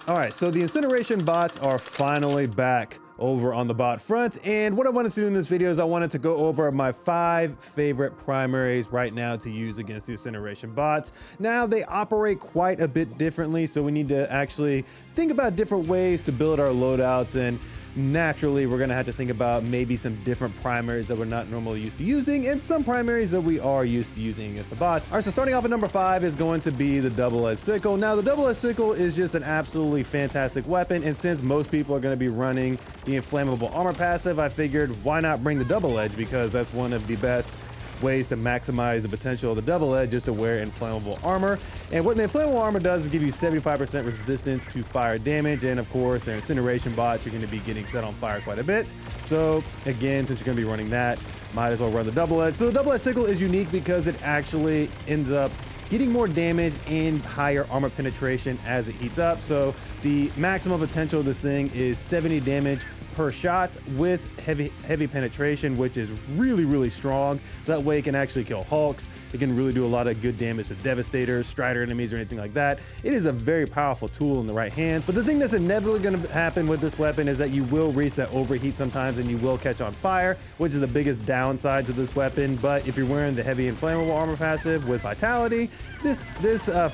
All right, so the Incineration bots are finally back over on the bot front, and what I wanted to do in this video is I wanted to go over my 5 favorite primaries right now to use against the Incineration bots. Now, they operate quite a bit differently, so we need to actually think about different ways to build our loadouts, and naturally we're going to have to think about maybe some different primaries that we're not normally used to using and some primaries that we are used to using against the bots. All right, so starting off at number 5 is going to be the double-edged sickle. Now, the double-edged sickle is just an absolutely fantastic weapon, and since most people are going to be running the inflammable armor passive, I figured why not bring the double edge, because that's one of the best ways to maximize the potential of the double edge, just to wear inflammable armor. And what the inflammable armor does is give you 75% resistance to fire damage, and of course their incineration bots, you're going to be getting set on fire quite a bit. So again, since you're going to be running that, might as well run the double edge. So the double edge sickle is unique because it actually ends up getting more damage and higher armor penetration as it heats up. So the maximum potential of this thing is 70 damage per shot with heavy penetration, which is really strong. So that way it can actually kill Hulks. It can really do a lot of good damage to Devastators, Strider enemies, or anything like that. It is a very powerful tool in the right hands. But the thing that's inevitably going to happen with this weapon is that you will reach that overheat sometimes, and you will catch on fire, which is the biggest downside to this weapon. But if you're wearing the heavy inflammable armor passive with Vitality, this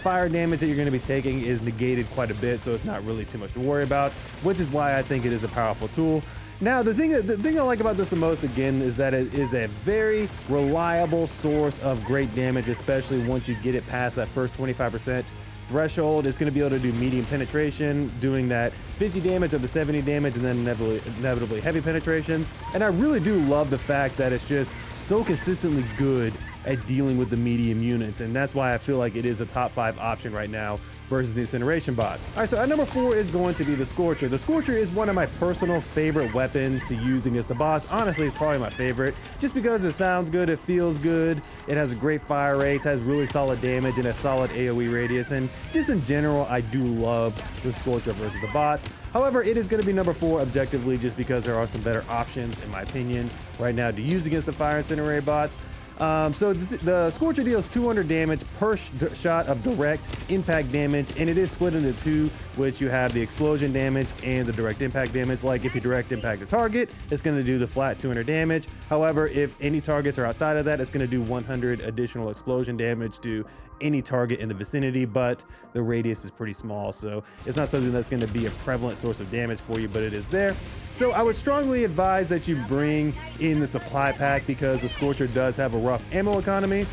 fire damage that you're going to be taking is negated quite a bit, so it's not really too much to worry about, which is why I think it is a powerful tool. Now, the thing I like about this the most, again, is that it is a very reliable source of great damage, especially once you get it past that first 25% threshold. It's going to be able to do medium penetration, doing that 50 damage up to 70 damage, and then inevitably heavy penetration. And I really do love the fact that it's just so consistently good at dealing with the medium units, and that's why I feel like it is a top 5 option right now versus the incineration bots. All right, so at number 4 is going to be the Scorcher. The Scorcher is one of my personal favorite weapons to use against the bots. Honestly, it's probably my favorite, just because it sounds good, it feels good, it has a great fire rate, has really solid damage, and a solid AoE radius, and just in general, I do love the Scorcher versus the bots. However, it is going to be number 4 objectively, just because there are some better options, in my opinion, right now to use against the fire incinerator bots. So the Scorcher deals 200 damage per shot of direct impact damage, and it is split into 2, which you have the explosion damage and the direct impact damage. Like if you direct impact a target, it's going to do the flat 200 damage. However, if any targets are outside of that, it's going to do 100 additional explosion damage to any target in the vicinity, but the radius is pretty small, so it's not something that's going to be a prevalent source of damage for you, but it is there. So I would strongly advise that you bring in the supply pack, because the Scorcher does have a rough ammo economy.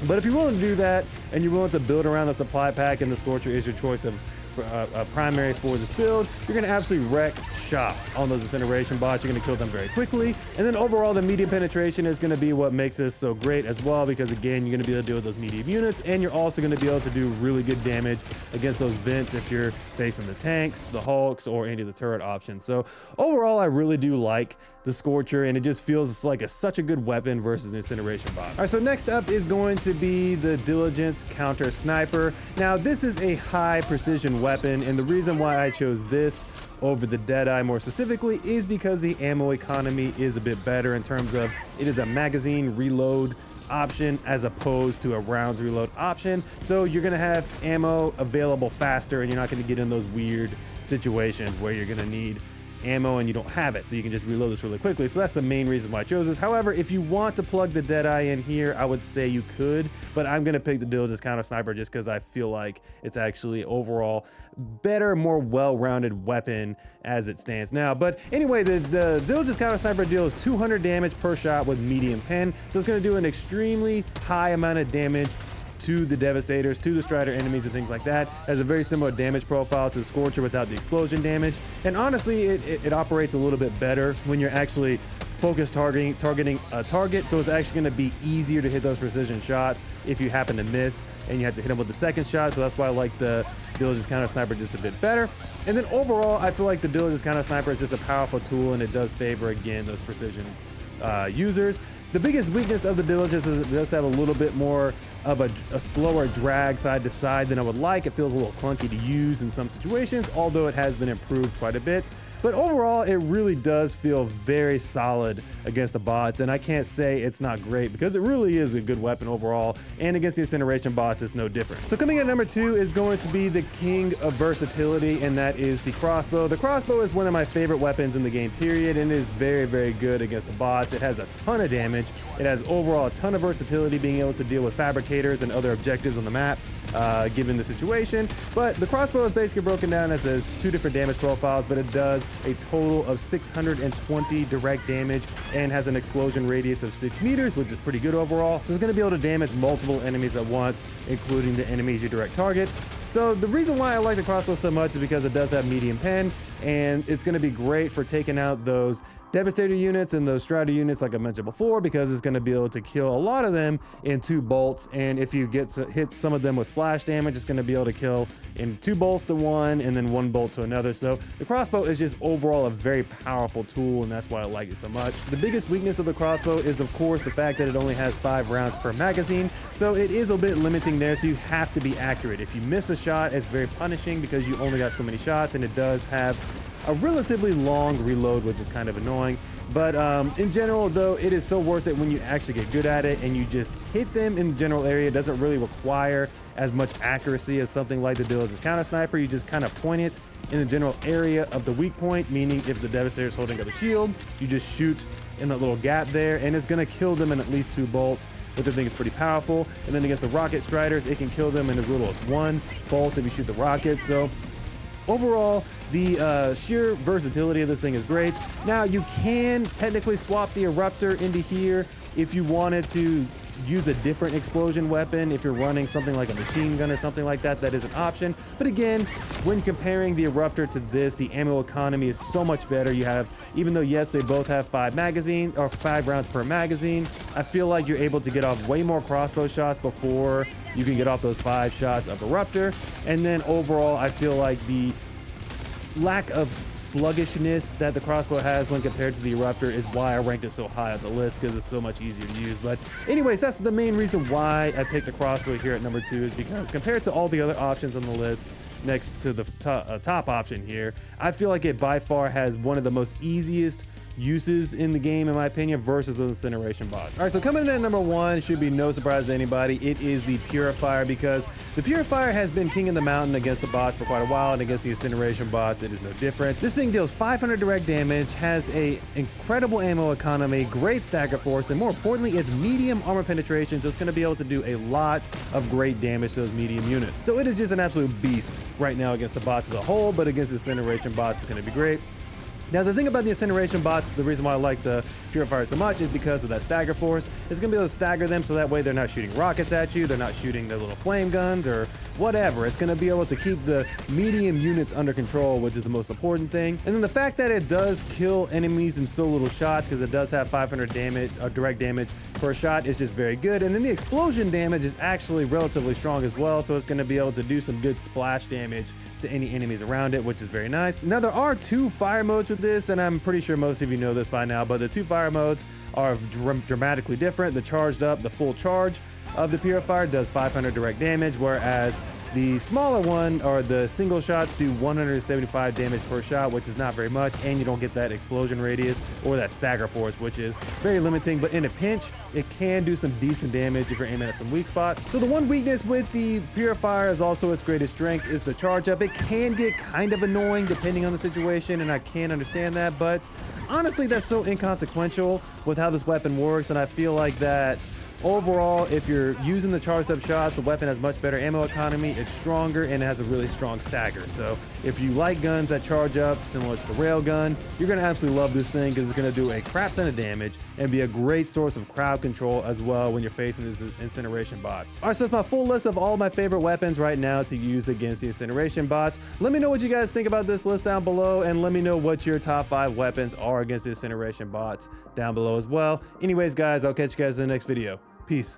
But if you're willing to do that and you're willing to build around the supply pack, and the Scorcher is your choice of a primary for this build, you're going to absolutely wreck shop on those incineration bots. You're going to kill them very quickly, and then overall the medium penetration is going to be what makes this so great as well, because again, you're going to be able to deal with those medium units, and you're also going to be able to do really good damage against those vents if you're facing the tanks, the Hulks, or any of the turret options. So overall, I really do like the Scorcher, and it just feels like such a good weapon versus the incineration bot. All right, so next up is going to be the Diligence Counter Sniper. Now, this is a high precision weapon, and the reason why I chose this over the Deadeye more specifically is because the ammo economy is a bit better in terms of it is a magazine reload option as opposed to a rounds reload option. So you're going to have ammo available faster, and you're not going to get in those weird situations where you're going to need ammo and you don't have it, so you can just reload this really quickly. So that's the main reason why I chose this. However, if you want to plug the Deadeye in here, I would say you could, but I'm gonna pick the Diligence Counter Sniper just because I feel like it's actually overall better, more well-rounded weapon as it stands now. But anyway, the Diligence Counter Sniper deals 200 damage per shot with medium pen, so it's gonna do an extremely high amount of damage to the Devastators, to the Strider enemies, and things like that. It has a very similar damage profile to the Scorcher without the explosion damage. And honestly, it operates a little bit better when you're actually focus targeting a target, so it's actually going to be easier to hit those precision shots if you happen to miss and you have to hit them with the second shot. So that's why I like the Diligence Counter Sniper just a bit better. And then overall, I feel like the Diligence Counter Sniper is just a powerful tool, and it does favor, again, those precision users. The biggest weakness of the Diligence is it does have a little bit more of a slower drag side to side than I would like. It feels a little clunky to use in some situations, although it has been improved quite a bit. But overall, it really does feel very solid against the bots, and I can't say it's not great because it really is a good weapon overall, and against the Incineration bots, it's no different. So coming in number 2 is going to be the king of versatility, and that is the crossbow. The crossbow is one of my favorite weapons in the game, period, and it is very, very good against the bots. It has a ton of damage. It has overall a ton of versatility, being able to deal with fabricators and other objectives on the map, given the situation. But the crossbow is basically broken down as 2 different damage profiles, but it does a total of 620 direct damage and has an explosion radius of 6 meters, which is pretty good overall. So it's going to be able to damage multiple enemies at once, including the enemies you direct target. So the reason why I like the crossbow so much is because it does have medium pen, and it's going to be great for taking out those Devastator units and those Strata units like I mentioned before, because it's going to be able to kill a lot of them in 2 bolts, and if you hit some of them with splash damage, it's going to be able to kill in 2 bolts to one and then 1 bolt to another. So the crossbow is just overall a very powerful tool, and that's why I like it so much. The biggest weakness of the crossbow is of course the fact that it only has 5 rounds per magazine, so it is a bit limiting there, so you have to be accurate. If you miss a shot, it's very punishing because you only got so many shots, and it does have a relatively long reload, which is kind of annoying. But in general though, it is so worth it when you actually get good at it and you just hit them in the general area. It doesn't really require as much accuracy as something like the Diligence Counter Sniper. You just kind of point it in the general area of the weak point, meaning if the Devastator is holding up a shield, you just shoot in that little gap there, and it's going to kill them in at least 2 bolts, which I think is pretty powerful. And then against the Rocket Striders, it can kill them in as little as 1 bolt if you shoot the rockets. So overall, the sheer versatility of this thing is great. Now, you can technically swap the Eruptor into here if you wanted to use a different explosion weapon. If you're running something like a machine gun or something like that, that is an option. But again, when comparing the Eruptor to this, the ammo economy is so much better. You have, even though yes, they both have 5 rounds per magazine, I feel like you're able to get off way more crossbow shots before you can get off those 5 shots of Eruptor. And then overall, I feel like the lack of sluggishness that the crossbow has when compared to the Eruptor is why I ranked it so high on the list, because it's so much easier to use. But anyways, that's the main reason why I picked the crossbow here at number 2, is because compared to all the other options on the list next to the top option here, I feel like it by far has one of the most easiest uses in the game, in my opinion, versus the Incineration bot. All right, so coming in at number 1 should be no surprise to anybody. It is the Purifier, because the Purifier has been king in the mountain against the bots for quite a while, and against the Incineration bots, it is no different. This thing deals 500 direct damage, has a incredible ammo economy, great stagger force, and more importantly, it's medium armor penetration, so it's going to be able to do a lot of great damage to those medium units. So it is just an absolute beast right now against the bots as a whole, but against the Incineration bots, it's going to be great. Now, the thing about the Incineration bots, the reason why I like the Purifier so much is because of that stagger force. It's going to be able to stagger them so that way they're not shooting rockets at you, they're not shooting their little flame guns or whatever. It's going to be able to keep the medium units under control, which is the most important thing. And then the fact that it does kill enemies in so little shots, because it does have 500 damage, direct damage per shot, is just very good. And then the explosion damage is actually relatively strong as well, so it's going to be able to do some good splash damage to any enemies around it, which is very nice. Now, there are 2 fire modes with this, and I'm pretty sure most of you know this by now, but the 2 fire modes are dramatically different. The charged up, the full charge of the Purifier does 500 direct damage, whereas the smaller one, or the single shots, do 175 damage per shot, which is not very much, and you don't get that explosion radius or that stagger force, which is very limiting. But in a pinch, it can do some decent damage if you're aiming at some weak spots. So the one weakness with the Purifier, is also its greatest strength, is the charge up. It can get kind of annoying depending on the situation, and I can understand that, but honestly, that's so inconsequential with how this weapon works, and I feel like that overall, if you're using the charged up shots, the weapon has much better ammo economy, it's stronger, and it has a really strong stagger. So if you like guns that charge up, similar to the railgun, you're going to absolutely love this thing, because it's going to do a crap ton of damage and be a great source of crowd control as well when you're facing these Incineration bots. All right, so that's my full list of all my favorite weapons right now to use against the Incineration bots. Let me know what you guys think about this list down below, and let me know what your top 5 weapons are against the Incineration bots down below as well. Anyways, guys, I'll catch you guys in the next video. Peace.